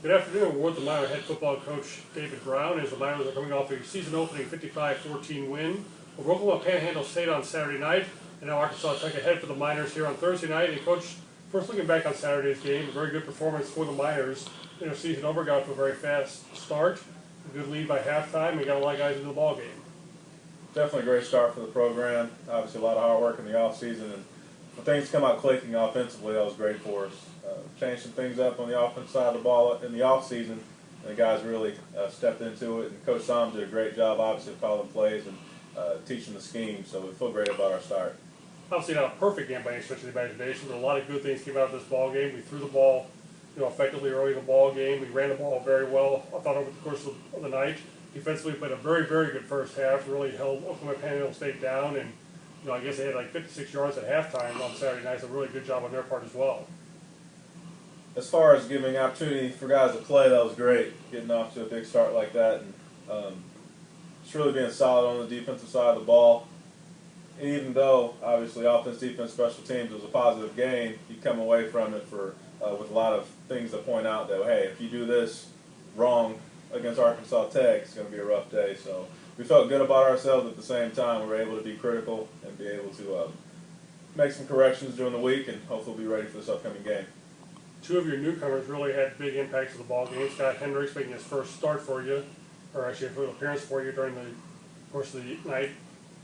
Good afternoon. We're with the Miner head football coach David Brown as the Miners are coming off a season-opening 55-14 win over Oklahoma Panhandle State on Saturday night, and now Arkansas Tech ahead for the Miners here on Thursday night. And Coach, first looking back on Saturday's game, a very good performance for the Miners. In their season over, got off to a very fast start, a good lead by halftime, and got a lot of guys into the ball game. Definitely a great start for the program. Obviously, a lot of hard work in the offseason, and when things come out clicking offensively, that was great for us. Changed some things up on the offensive side of the ball in the offseason, and the guys really stepped into it. And Coach Sam did a great job, obviously, calling plays and teaching the scheme. So we feel great about our start. Obviously, not a perfect game by any stretch of the imagination, but a lot of good things came out of this ball game. We threw the ball, effectively early in the ball game. We ran the ball very well. I thought over the course of the night, defensively played a very, very good first half. Really held Oklahoma Panhandle State down, and I guess they had like 56 yards at halftime on Saturday night. So a really good job on their part as well. As far as giving opportunity for guys to play, that was great, getting off to a big start like that, and just really being solid on the defensive side of the ball. And even though, obviously, offense, defense, special teams was a positive game, you come away from it with a lot of things to point out that, hey, if you do this wrong against Arkansas Tech, it's going to be a rough day. So we felt good about ourselves. At the same time, we were able to be critical and be able to make some corrections during the week and hopefully be ready for this upcoming game. Two of your newcomers really had big impacts of the ball game. Scott Hendricks making his first start for you, or actually a first appearance for you during the course of the night.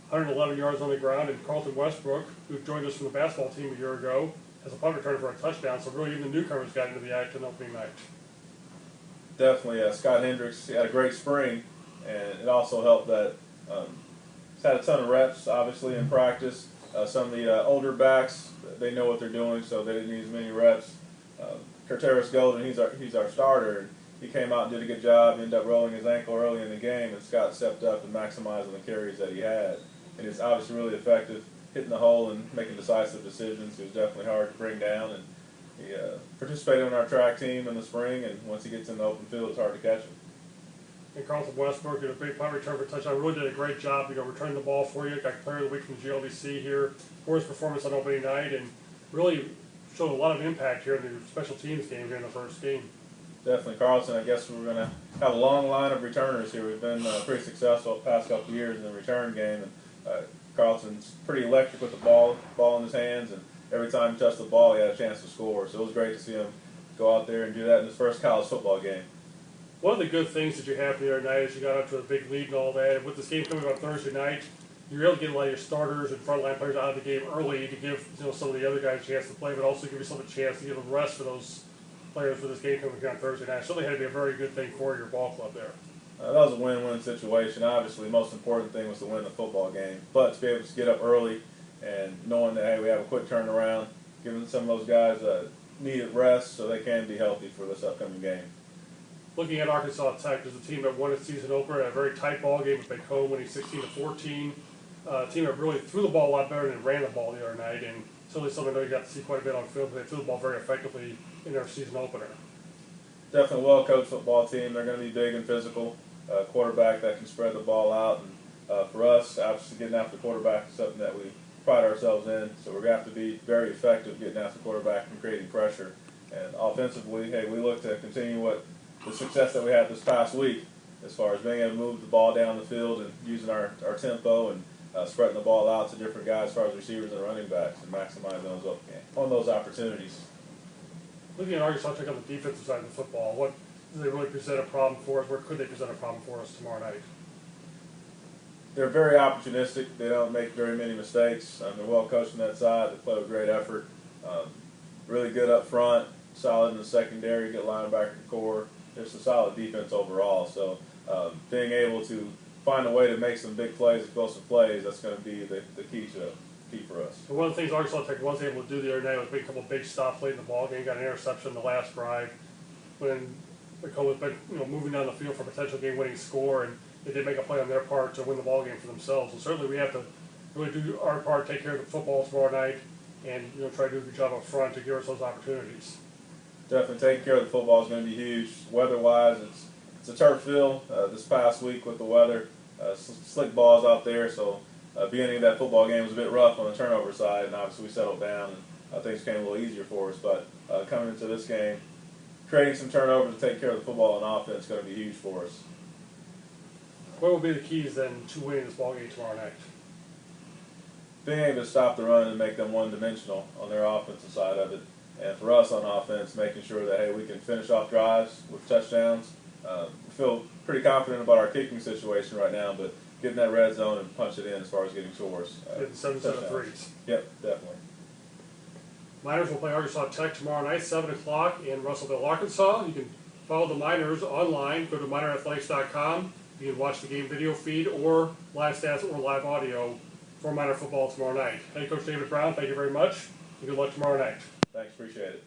111 yards on the ground, and Carlton Westbrook, who joined us from the basketball team a year ago, has a punt return for a touchdown. So really, even the newcomers got into the action opening night. Definitely, Scott Hendricks had a great spring, and it also helped that he's had a ton of reps, obviously, in practice. Some of the older backs, they know what they're doing, so they didn't need as many reps. Curteris Golden, he's our starter, and he came out and did a good job. He ended up rolling his ankle early in the game, and Scott stepped up and maximized on the carries that he had. And he's obviously really effective, hitting the hole and making decisive decisions. He was definitely hard to bring down, and he participated on our track team in the spring, and once he gets in the open field, it's hard to catch him. And Carlton Westbrook did a big punt return for a touchdown. Really did a great job, returning the ball for you. Got player of the week from the GLBC here for his performance on opening night, and really showed a lot of impact here in the special teams game here in the first game. Definitely, Carlton. I guess we're going to have a long line of returners here. We've been pretty successful the past couple of years in the return game, and Carlton's pretty electric with the ball in his hands, and every time he touched the ball, he had a chance to score. So it was great to see him go out there and do that in his first college football game. One of the good things that you have the other night is you got up to a big lead and all that. And with this game coming up Thursday night, you're able to get a lot of your starters and frontline players out of the game early to give some of the other guys a chance to play, but also give yourself a chance to give a rest for those players for this game coming here on Thursday night. It certainly had to be a very good thing for your ball club there. That was a win-win situation. Obviously, the most important thing was to win the football game, but to be able to get up early and knowing that, hey, we have a quick turnaround, giving some of those guys needed rest so they can be healthy for this upcoming game. Looking at Arkansas Tech, there's a team that won its season opener at a very tight ball game with Bacone winning 16-14. A team that really threw the ball a lot better than ran the ball the other night, and certainly something that you got to see quite a bit on film. They threw the ball very effectively in their season opener. Definitely a well-coached football team. They're going to be big and physical. Quarterback that can spread the ball out, and for us, obviously getting after the quarterback is something that we pride ourselves in. So we're going to have to be very effective getting after the quarterback and creating pressure. And offensively, hey, we look to continue the success that we had this past week as far as being able to move the ball down the field and using our tempo and spreading the ball out to different guys as far as receivers and running backs and maximizing on those opportunities. Looking at Arkansas Tech on the defensive side of the football, what do they really present a problem for us? Where could they present a problem for us tomorrow night? They're very opportunistic. They don't make very many mistakes. They're well coached on that side. They play with great effort. Really good up front, solid in the secondary, good linebacker core. It's a solid defense overall. So being able to find a way to make some big plays, explosive plays, that's going to be the key for us. And one of the things Arkansas Tech was able to do the other night was make a couple of big stops late in the ball game. Got an interception in the last drive when Bacone was moving down the field for a potential game-winning score, and they did make a play on their part to win the ball game for themselves. And certainly we have to really do our part, take care of the football tomorrow night, and try to do a good job up front to give us those opportunities. Definitely taking care of the football is going to be huge. Weather-wise, it's a turf field this past week with the weather. Slick balls out there, so beginning of that football game was a bit rough on the turnover side, and obviously we settled down and things came a little easier for us. But coming into this game, creating some turnovers to take care of the football on offense is going to be huge for us. What will be the keys then to winning this ball game tomorrow night? Being able to stop the run and make them one-dimensional on their offensive side of it. And for us on offense, making sure that, hey, we can finish off drives with touchdowns. We feel pretty confident about our kicking situation right now, but getting that red zone and punch it in as far as getting scores. Getting 7 threes. Yep, definitely. Miners will play Arkansas Tech tomorrow night, 7 o'clock in Russellville, Arkansas. You can follow the Miners online. Go to minerathletics.com. You can watch the game video feed or live stats or live audio for Miner football tomorrow night. Hey, Coach David Brown, thank you very much. And good luck tomorrow night. Thanks, appreciate it.